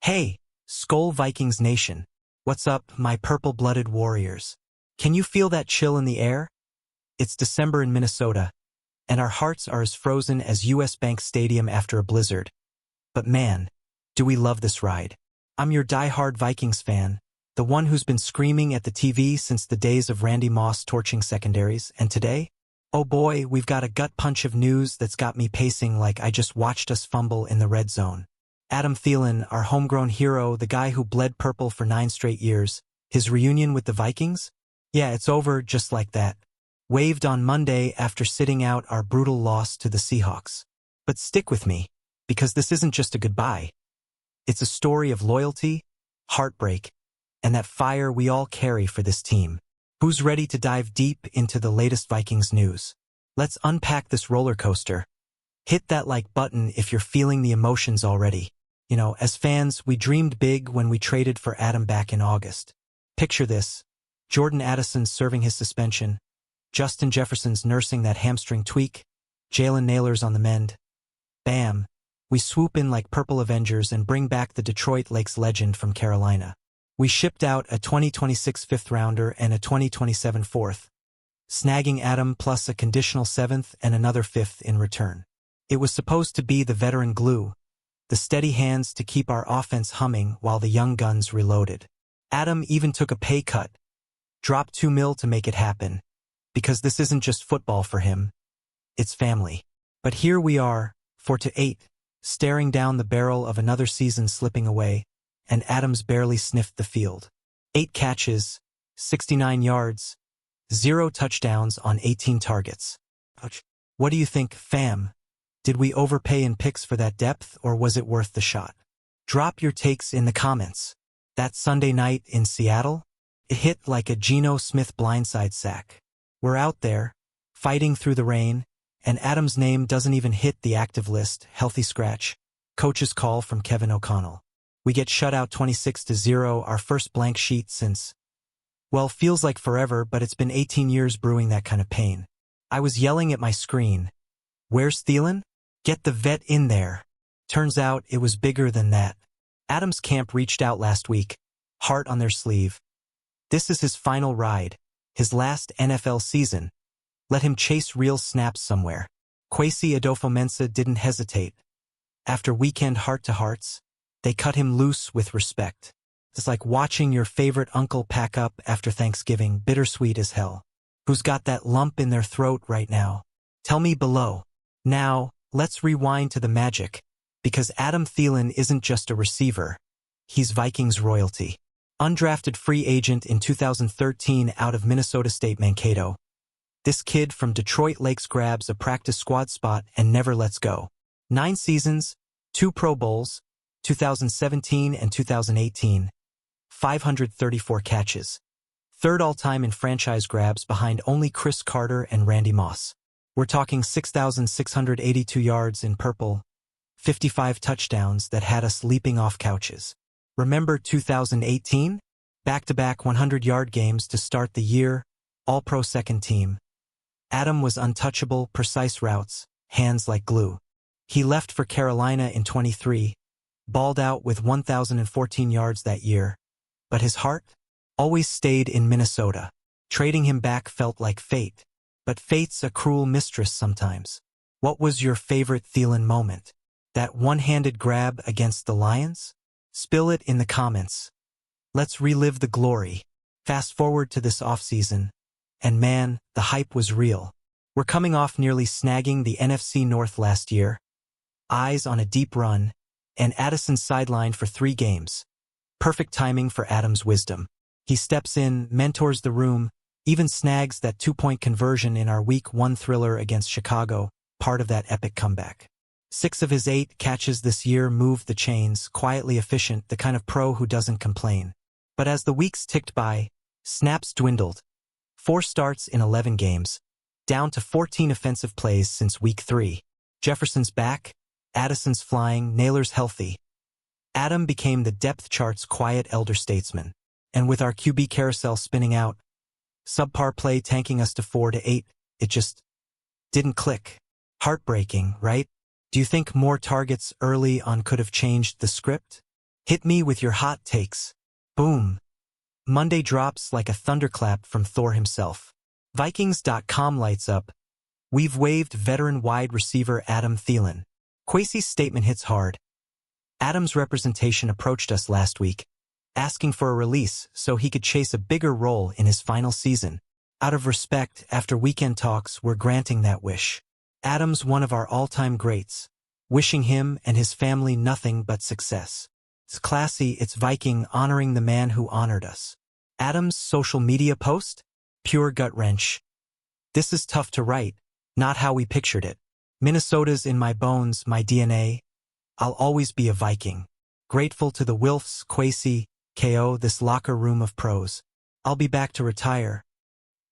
Hey, Skull Vikings Nation. What's up, my purple-blooded warriors? Can you feel that chill in the air? It's December in Minnesota, and our hearts are as frozen as US Bank Stadium after a blizzard. But man, do we love this ride. I'm your die-hard Vikings fan, the one who's been screaming at the TV since the days of Randy Moss torching secondaries, and today? Oh boy, we've got a gut punch of news that's got me pacing like I just watched us fumble in the red zone. Adam Thielen, our homegrown hero, the guy who bled purple for 9 straight years, his reunion with the Vikings? Yeah, it's over just like that. Waived on Monday after sitting out our brutal loss to the Seahawks. But stick with me, because this isn't just a goodbye. It's a story of loyalty, heartbreak, and that fire we all carry for this team. Who's ready to dive deep into the latest Vikings news? Let's unpack this roller coaster. Hit that like button if you're feeling the emotions already. You know, as fans, we dreamed big when we traded for Adam back in August. Picture this: Jordan Addison serving his suspension, Justin Jefferson's nursing that hamstring tweak, Jalen Nailor's on the mend. Bam! We swoop in like Purple Avengers and bring back the Detroit Lakes legend from Carolina. We shipped out a 2026 fifth-rounder and a 2027 fourth, snagging Adam plus a conditional 7th and another 5th in return. It was supposed to be the veteran glue, the steady hands to keep our offense humming while the young guns reloaded. Adam even took a pay cut, dropped $2 million to make it happen, because this isn't just football for him, it's family. But here we are, 4-8, staring down the barrel of another season slipping away, and Adams barely sniffed the field. 8 catches, 69 yards, 0 touchdowns on 18 targets. Ouch. What do you think, fam? Did we overpay in picks for that depth, or was it worth the shot? Drop your takes in the comments. That Sunday night in Seattle? It hit like a Geno Smith blindside sack. We're out there, fighting through the rain, and Adam's name doesn't even hit the active list. Healthy scratch. Coach's call from Kevin O'Connell. We get shut out 26-0, our first blank sheet since, well, feels like forever, but it's been 18 years brewing that kind of pain. I was yelling at my screen, "Where's Thielen? Get the vet in there." Turns out it was bigger than that. Adams camp reached out last week, heart on their sleeve. This is his final ride, his last NFL season. Let him chase real snaps somewhere. Kwesi Adofo-Mensah didn't hesitate. After weekend heart-to-hearts, they cut him loose with respect. It's like watching your favorite uncle pack up after Thanksgiving, bittersweet as hell. Who's got that lump in their throat right now? Tell me below. Now, let's rewind to the magic, because Adam Thielen isn't just a receiver. He's Vikings royalty. Undrafted free agent in 2013 out of Minnesota State Mankato. This kid from Detroit Lakes grabs a practice squad spot and never lets go. 9 seasons, 2 Pro Bowls, 2017 and 2018, 534 catches. 3rd all-time in franchise grabs behind only Chris Carter and Randy Moss. We're talking 6,682 yards in purple, 55 touchdowns that had us leaping off couches. Remember 2018? Back-to-back 100-yard games to start the year, all-pro second team. Adam was untouchable, precise routes, hands like glue. He left for Carolina in 23, balled out with 1,014 yards that year, but his heart always stayed in Minnesota. Trading him back felt like fate. But fate's a cruel mistress sometimes. What was your favorite Thielen moment? That one-handed grab against the Lions? Spill it in the comments. Let's relive the glory. Fast forward to this offseason, and man, the hype was real. We're coming off nearly snagging the NFC North last year. Eyes on a deep run, and Addison sidelined for 3 games. Perfect timing for Adam's wisdom. He steps in, mentors the room, even snags that 2-point conversion in our Week 1 thriller against Chicago, part of that epic comeback. 6 of his 8 catches this year moved the chains, quietly efficient, the kind of pro who doesn't complain. But as the weeks ticked by, snaps dwindled. 4 starts in 11 games, down to 14 offensive plays since Week 3. Jefferson's back, Addison's flying, Nailor's healthy. Adam became the depth chart's quiet elder statesman. And with our QB carousel spinning out, subpar play tanking us to 4-8, it just didn't click. Heartbreaking, right? Do you think more targets early on could have changed the script? Hit me with your hot takes. Boom. Monday drops like a thunderclap from Thor himself. Vikings.com lights up. We've waived veteran wide receiver Adam Thielen. Kwesi's statement hits hard. Adam's representation approached us last week, asking for a release so he could chase a bigger role in his final season. Out of respect, after weekend talks, we're granting that wish. Adam's one of our all-time greats, wishing him and his family nothing but success. It's classy, it's Viking, honoring the man who honored us. Adam's social media post? Pure gut wrench. This is tough to write, not how we pictured it. Minnesota's in my bones, my DNA. I'll always be a Viking. Grateful to the Wilfs, Kwesi, KO, this locker room of pros. I'll be back to retire.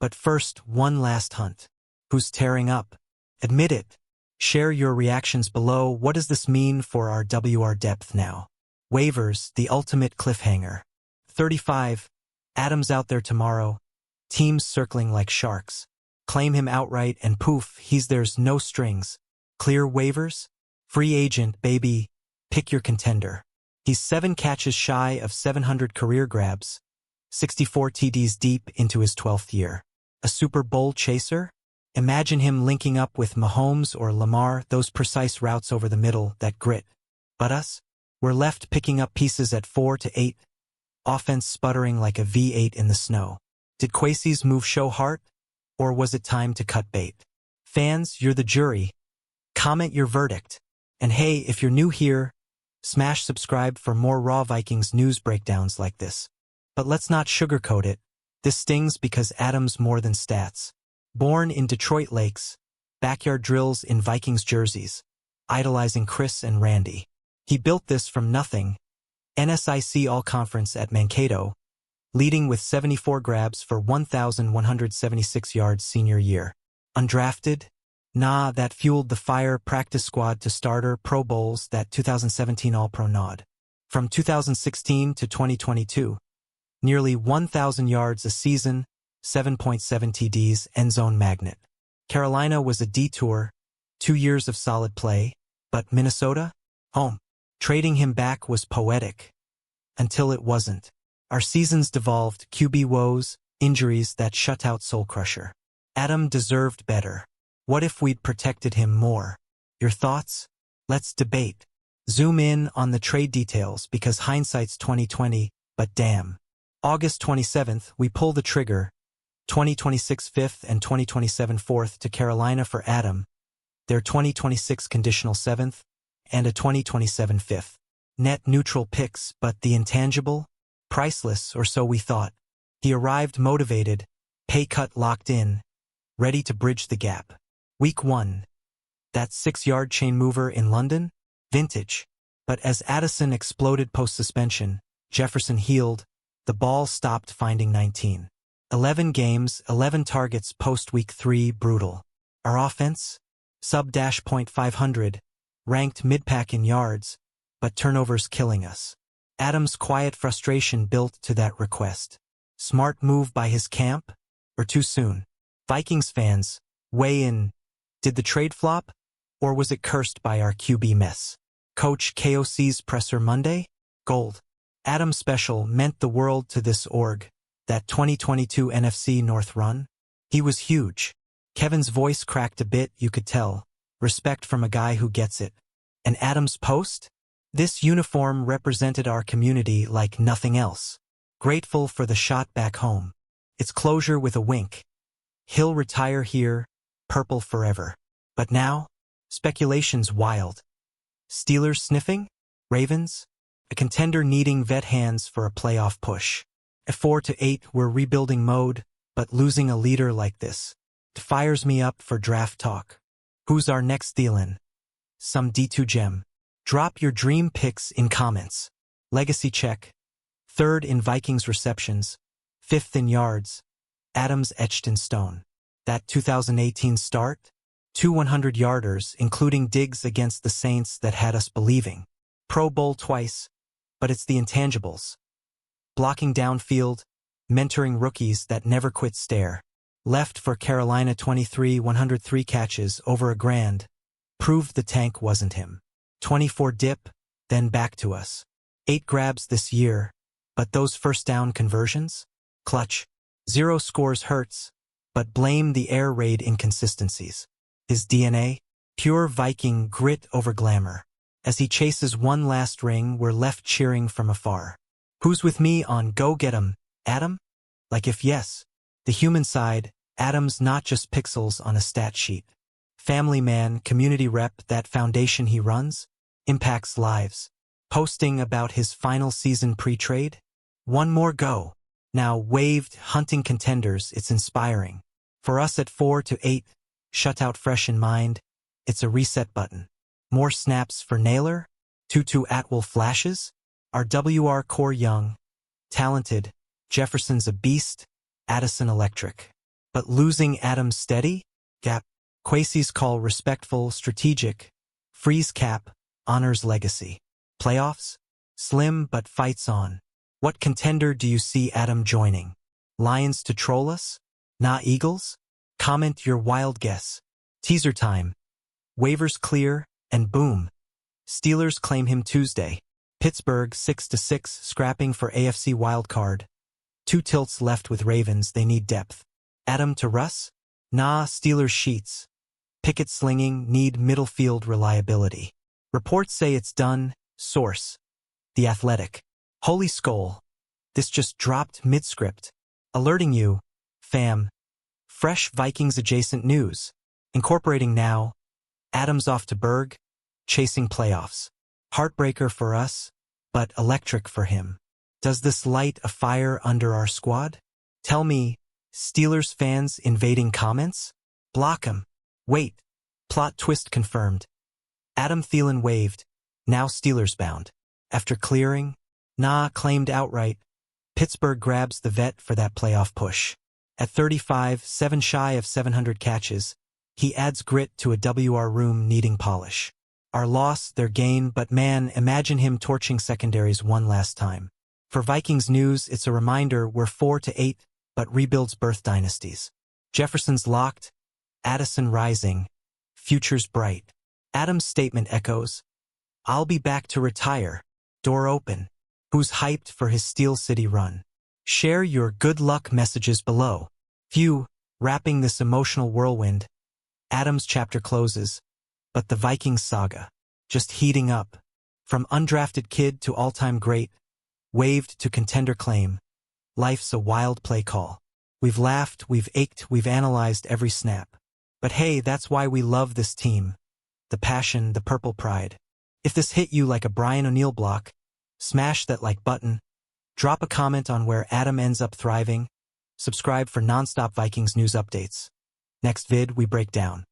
But first, one last hunt. Who's tearing up? Admit it. Share your reactions below. What does this mean for our WR depth now? Waivers, the ultimate cliffhanger. 35. Adam's out there tomorrow. Teams circling like sharks. Claim him outright and poof, there's no strings. Clear waivers? Free agent, baby. Pick your contender. He's 7 catches shy of 700 career grabs. 64 TDs deep into his 12th year. A Super Bowl chaser? Imagine him linking up with Mahomes or Lamar, those precise routes over the middle, that grit. But us? We're left picking up pieces at 4 to 8. Offense sputtering like a V8 in the snow. Did Kwesi's move show heart? Or was it time to cut bait? Fans, you're the jury. Comment your verdict. And hey, if you're new here, smash subscribe for more Raw Vikings news breakdowns like this. But let's not sugarcoat it. This stings because Adam's more than stats. Born in Detroit Lakes, backyard drills in Vikings jerseys, idolizing Chris and Randy. He built this from nothing. NSIC All-Conference at Mankato, leading with 74 grabs for 1,176 yards senior year. Undrafted? Nah, that fueled the fire. Practice squad to starter, Pro Bowls, that 2017 All-Pro nod. From 2016 to 2022, nearly 1,000 yards a season, 7.7 TDs, endzone magnet. Carolina was a detour, 2 years of solid play, but Minnesota? Home. Trading him back was poetic. Until it wasn't. Our seasons devolved, QB woes, injuries that shut out Soul Crusher. Adam deserved better. What if we'd protected him more? Your thoughts? Let's debate. Zoom in on the trade details because hindsight's 2020, but damn. August 27th, we pull the trigger. 2026 5th and 2027 4th to Carolina for Adam. Their 2026 conditional 7th and a 2027 5th. Net neutral picks, but the intangible? Priceless, or so we thought. He arrived motivated, pay cut locked in, ready to bridge the gap. Week 1. That 6-yard chain mover in London? Vintage. But as Addison exploded post-suspension, Jefferson healed, the ball stopped finding 19. 11 games, 11 targets post-week 3, brutal. Our offense? Sub-.500, ranked mid-pack in yards, but turnovers killing us. Adam's quiet frustration built to that request. Smart move by his camp? Or too soon? Vikings fans, weigh in. Did the trade flop? Or was it cursed by our QB mess? Coach KOC's presser Monday? Gold. Adam's special meant the world to this org. That 2022 NFC North run? He was huge. Kevin's voice cracked a bit, you could tell. Respect from a guy who gets it. And Adam's post? This uniform represented our community like nothing else. Grateful for the shot back home. Its closure with a wink. He'll retire here, purple forever. But now? Speculation's wild. Steelers sniffing? Ravens? A contender needing vet hands for a playoff push. At 4 to 8, we're rebuilding mode, but losing a leader like this. It fires me up for draft talk. Who's our next Thielen? Some D2 gem. Drop your dream picks in comments. Legacy check. 3rd in Vikings receptions. 5th in yards. Adams etched in stone. That 2018 start? 2 100-yarders, including digs against the Saints that had us believing. Pro Bowl twice, but it's the intangibles. Blocking downfield, mentoring rookies that never quit stare. Left for Carolina 23 103 catches over a grand. Proved the tank wasn't him. 24 dip, then back to us. 8 grabs this year, but those first down conversions? Clutch. 0 scores hurts, but blame the air raid inconsistencies. His DNA? Pure Viking grit over glamour. As he chases one last ring, we're left cheering from afar. Who's with me on Go Get 'em, Adam? Like if yes. The human side, Adam's not just pixels on a stat sheet. Family man, community rep, that foundation he runs, impacts lives. Posting about his final season pre-trade? One more go. Now waived, hunting contenders, it's inspiring. For us at 4 to 8, shutout fresh in mind, it's a reset button. More snaps for Naylor? 2-2 Atwell flashes? Our WR core young, talented, Jefferson's a beast, Addison electric. But losing Adams steady? Gap. Quasey's call respectful, strategic. Freeze cap, honors legacy. Playoffs? Slim but fights on. What contender do you see Adam joining? Lions to troll us? Nah, Eagles? Comment your wild guess. Teaser time. Waivers clear, and boom. Steelers claim him Tuesday. Pittsburgh 6-6 scrapping for AFC wildcard. 2 tilts left with Ravens, they need depth. Adam to Russ? Nah, Steelers sheets. Pickett slinging, need middle field reliability. Reports say it's done. Source. The Athletic. Holy Skull. This just dropped mid-script. Alerting you, fam. Fresh Vikings adjacent news. Incorporating now. Adams off to Berg. Chasing playoffs. Heartbreaker for us, but electric for him. Does this light a fire under our squad? Tell me, Steelers fans invading comments? Block 'em. Wait. Plot twist confirmed. Adam Thielen waived. Now Steelers bound. After clearing? Nah, claimed outright. Pittsburgh grabs the vet for that playoff push. At 35, 7 shy of 700 catches, he adds grit to a WR room needing polish. Our loss, their gain, but man, imagine him torching secondaries one last time. For Vikings news, it's a reminder we're 4 to 8, but rebuilds birth dynasties. Jefferson's locked, Addison rising, future's bright. Adam's statement echoes, I'll be back to retire, door open. Who's hyped for his Steel City run? Share your good luck messages below. Phew, wrapping this emotional whirlwind. Adam's chapter closes, but the Vikings saga, just heating up. From undrafted kid to all-time great, waived to contender claim, life's a wild play call. We've laughed, we've ached, we've analyzed every snap. But hey, that's why we love this team. The passion, the purple pride. If this hit you like a Brian O'Neill block, smash that like button, drop a comment on where Adam ends up thriving, subscribe for non-stop Vikings news updates. Next vid, we break down